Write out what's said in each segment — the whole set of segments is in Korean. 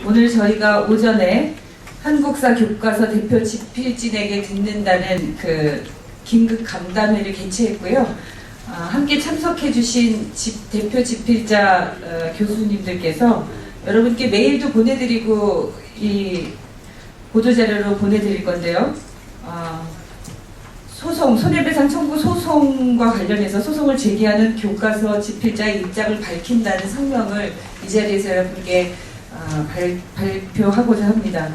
오늘 저희가 오전에 한국사 교과서 대표 집필진에게 듣는다는 그 긴급 간담회를 개최했고요. 함께 참석해 주신 대표 집필자 교수님들께서 여러분께 메일도 보내드리고 이 보도자료로 보내드릴 건데요. 손해배상 청구 소송과 관련해서 소송을 제기하는 교과서 집필자의 입장을 밝힌다는 성명을 이 자리에서 여러분께 발표하고자 합니다.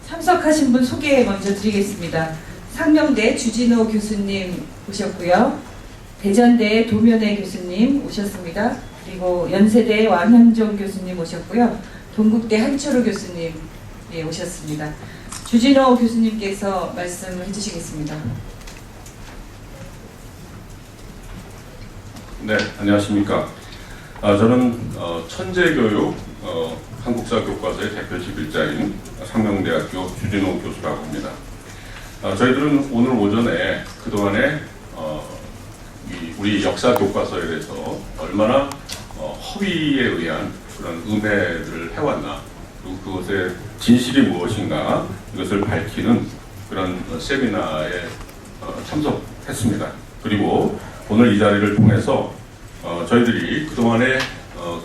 참석하신 분 소개 먼저 드리겠습니다. 상명대 주진호 교수님 오셨고요. 대전대 도면회 교수님 오셨습니다. 그리고 연세대 왕현종 교수님 오셨고요. 동국대 한철호 교수님 오셨습니다. 주진호 교수님께서 말씀을 해주시겠습니다. 네, 안녕하십니까. 저는 천재교육 한국사 교과서의 대표 집필자인 상명대학교 주진호 교수라고 합니다. 저희들은 오늘 오전에 그동안에 우리 역사 교과서에 대해서 얼마나 허위에 의한 그런 음해를 해왔나, 그리고 그것의 진실이 무엇인가 이것을 밝히는 그런 세미나에 참석했습니다. 그리고 오늘 이 자리를 통해서 저희들이 그동안에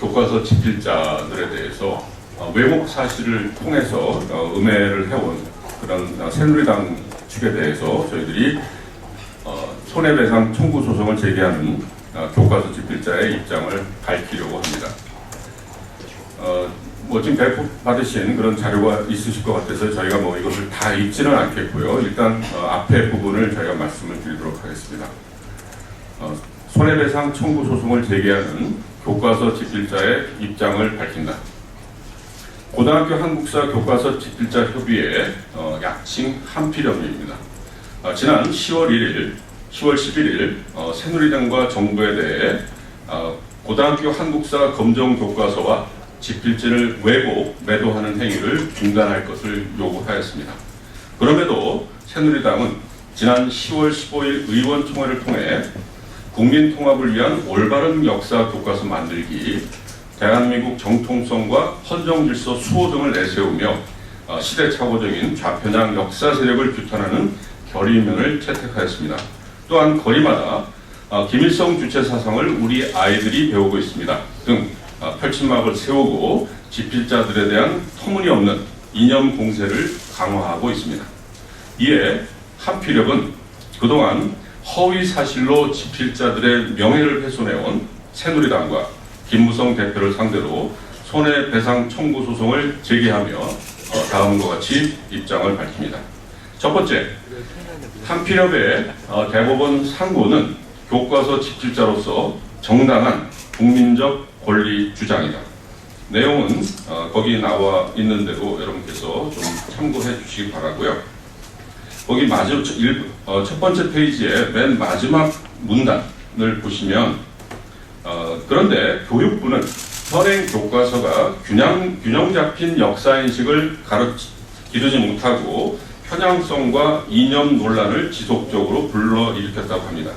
교과서 집필자들에 대해서 왜곡 사실을 통해서 음해를 해온 그런 새누리당 측에 대해서 저희들이 손해배상 청구 소송을 제기하는 교과서 집필자의 입장을 밝히려고 합니다. 지금 배포받으신 그런 자료가 있으실 것 같아서 저희가 이것을 다 읽지는 않겠고요. 일단 앞에 부분을 저희가 말씀을 드리도록 하겠습니다. 손해배상 청구 소송을 제기하는 교과서 집필자의 입장을 밝힌다. 고등학교 한국사 교과서 집필자 협의회 약칭 한필협의회입니다. 지난 10월 11일 새누리당과 정부에 대해 고등학교 한국사 검정 교과서와 집필진을 왜곡, 매도하는 행위를 중단할 것을 요구하였습니다. 그럼에도 새누리당은 지난 10월 15일 의원총회를 통해 국민통합을 위한 올바른 역사 교과서 만들기, 대한민국 정통성과 헌정질서 수호 등을 내세우며 시대착오적인 좌편향 역사 세력을 규탄하는 결의문을 채택하였습니다. 또한 거리마다 김일성 주체 사상을 우리 아이들이 배우고 있습니다 등 펼침막을 세우고 집필자들에 대한 터무니없는 이념 공세를 강화하고 있습니다. 이에 한필협은 그동안 허위 사실로 집필자들의 명예를 훼손해온 새누리당과 김무성 대표를 상대로 손해배상 청구 소송을 제기하며 다음과 같이 입장을 밝힙니다. 첫 번째, 한필협의 대법원 상고는 교과서 집필자로서 정당한 국민적 권리 주장이다. 내용은 거기 나와 있는 대로 여러분께서 좀 참고해 주시기 바라고요. 거기 첫 번째 페이지에 맨 마지막 문단을 보시면 그런데 교육부는 현행 교과서가 균형 잡힌 역사인식을 기르지 못하고 편향성과 이념 논란을 지속적으로 불러일으켰다고 합니다.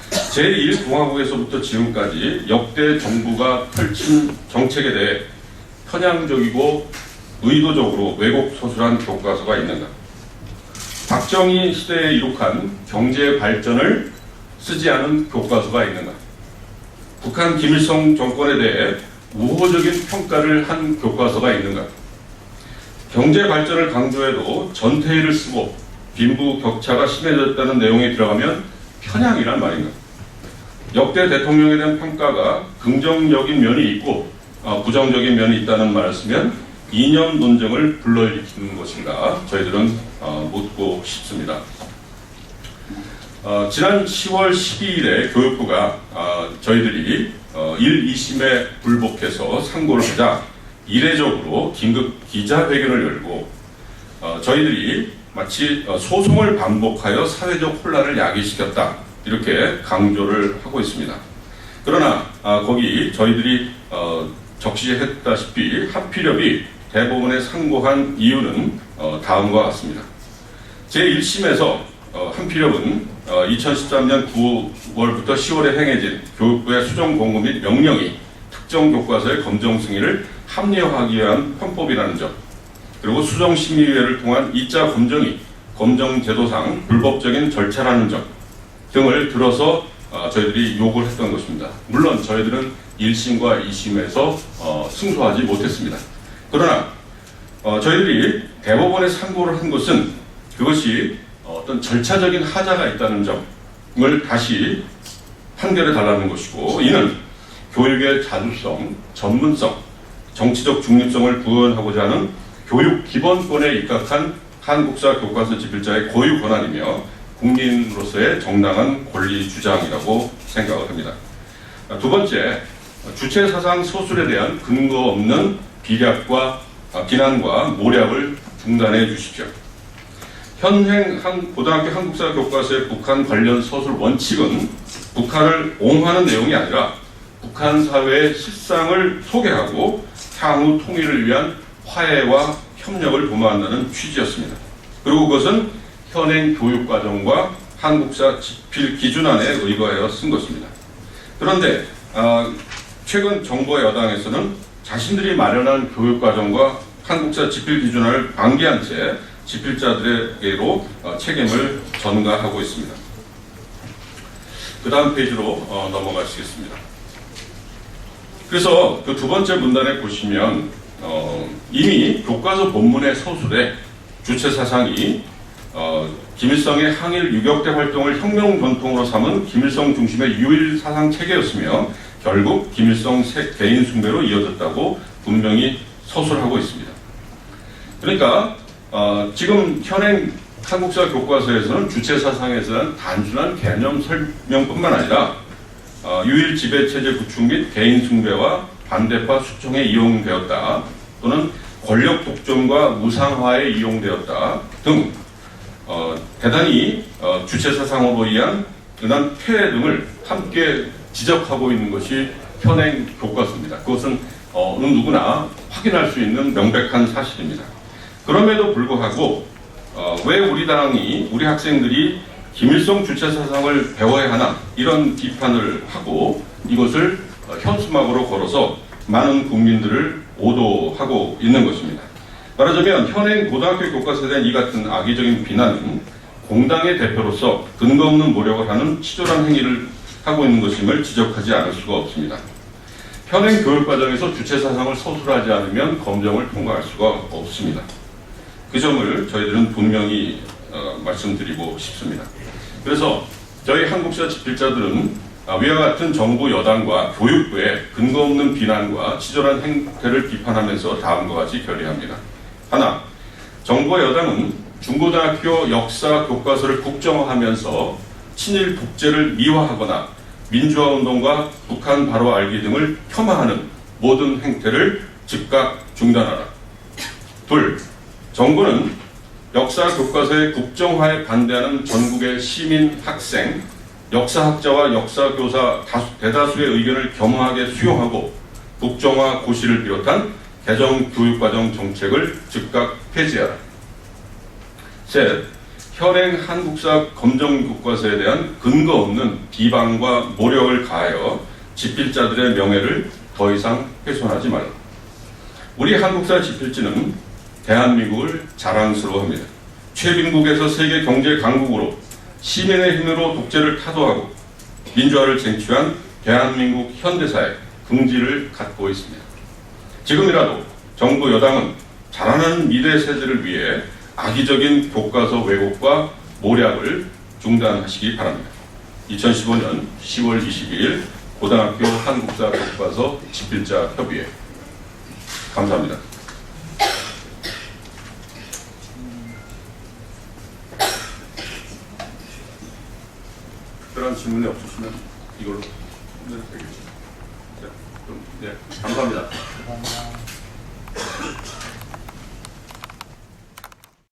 제1공화국에서부터 지금까지 역대 정부가 펼친 정책에 대해 편향적이고 의도적으로 왜곡 서술한 교과서가 있는가? 박정희 시대에 이룩한 경제 발전을 쓰지 않은 교과서가 있는가? 북한 김일성 정권에 대해 우호적인 평가를 한 교과서가 있는가? 경제 발전을 강조해도 전태일을 쓰고 빈부 격차가 심해졌다는 내용이 들어가면 편향이란 말인가? 역대 대통령에 대한 평가가 긍정적인 면이 있고 부정적인 면이 있다는 말을 쓰면 이념 논쟁을 불러일으키는 것인가 저희들은 묻고 싶습니다. 지난 10월 12일에 교육부가 저희들이 1, 2심에 불복해서 상고를 하자 이례적으로 긴급 기자회견을 열고 저희들이 마치 소송을 반복하여 사회적 혼란을 야기시켰다 이렇게 강조를 하고 있습니다. 그러나 거기 저희들이 적시했다시피 한필협이 대법원에 상고한 이유는 다음과 같습니다. 제1심에서 한필협은 2013년 9월부터 10월에 행해진 교육부의 수정 공고 및 명령이 특정 교과서의 검정 승인을 합리화하기 위한 편법이라는 점, 그리고 수정심의위회를 통한 2차 검정이 검정제도상 불법적인 절차라는 점 등을 들어서 저희들이 요구를 했던 것입니다. 물론 저희들은 1심과 2심에서 승소하지 못했습니다. 그러나 저희들이 대법원에 상고를 한 것은 그것이 어떤 절차적인 하자가 있다는 점을 다시 판결해 달라는 것이고, 이는 교육의 자주성, 전문성, 정치적 중립성을 구현하고자 하는 교육 기본권에 입각한 한국사 교과서 집필자의 고유 권한이며 국민으로서의 정당한 권리 주장이라고 생각을 합니다. 두 번째, 주체사상 서술에 대한 근거 없는 비략과 비난과 모략을 중단해 주십시오. 현행 고등학교 한국사 교과서의 북한 관련 서술 원칙은 북한을 옹호하는 내용이 아니라 북한 사회의 실상을 소개하고 향후 통일을 위한 화해와 협력을 도모한다는 취지였습니다. 그리고 그것은 현행 교육과정과 한국사 집필 기준안에 의거하여 쓴 것입니다. 그런데 최근 정부와 여당에서는 자신들이 마련한 교육과정과 한국사 집필 기준안을 방기한 채 집필자들에게로 책임을 전가하고 있습니다. 그 다음 페이지로 넘어가시겠습니다. 그래서 그 두 번째 문단에 보시면 이미 교과서 본문의 서술에 주체사상이 김일성의 항일 유격대 활동을 혁명 전통으로 삼은 김일성 중심의 유일 사상 체계였으며 결국 김일성 개인 숭배로 이어졌다고 분명히 서술하고 있습니다. 그러니까 지금 현행 한국사 교과서에서는 주체사상에 대한 단순한 개념 설명뿐만 아니라 유일 지배체제 구축 및 개인 숭배와 반대파 수청에 이용되었다, 또는 권력 독점과 무상화에 이용되었다 등 대단히 주체사상으로 의한 은한 폐해 등을 함께 지적하고 있는 것이 현행 교과서입니다. 그것은 어느 누구나 확인할 수 있는 명백한 사실입니다. 그럼에도 불구하고 왜 우리 당이, 우리 학생들이 김일성 주체사상을 배워야 하나, 이런 비판을 하고 이것을 현수막으로 걸어서 많은 국민들을 오도하고 있는 것입니다. 말하자면 현행 고등학교 교과서에 대한 이 같은 악의적인 비난은 공당의 대표로서 근거 없는 모략을 하는 치졸한 행위를 하고 있는 것임을 지적하지 않을 수가 없습니다. 현행 교육과정에서 주체사상을 서술하지 않으면 검정을 통과할 수가 없습니다. 그 점을 저희들은 분명히 말씀드리고 싶습니다. 그래서 저희 한국사 집필자들은 위와 같은 정부 여당과 교육부의 근거 없는 비난과 치졸한 행태를 비판하면서 다음과 같이 결의합니다. 하나, 정부와 여당은 중고등학교 역사 교과서를 국정화하면서 친일 독재를 미화하거나 민주화운동과 북한 바로 알기 등을 폄하하는 모든 행태를 즉각 중단하라. 둘, 정부는 역사 교과서의 국정화에 반대하는 전국의 시민, 학생, 역사학자와 역사교사 대다수의 의견을 겸허하게 수용하고 국정화 고시를 비롯한 개정 교육과정 정책을 즉각 폐지하라. 셋, 현행 한국사 검정 교과서에 대한 근거 없는 비방과 모략을 가하여 집필자들의 명예를 더 이상 훼손하지 말라. 우리 한국사 집필지는 대한민국을 자랑스러워합니다. 최빈국에서 세계 경제 강국으로 시민의 힘으로 독재를 타도하고 민주화를 쟁취한 대한민국 현대사의 긍지를 갖고 있습니다. 지금이라도 정부 여당은 자라나는 미래 세대를 위해 악의적인 교과서 왜곡과 모략을 중단하시기 바랍니다. 2015년 10월 22일 고등학교 한국사 교과서 집필자 협의회. 감사합니다. 특별한 질문이 없으시면 이걸로 되겠습니다. 네, 감사합니다.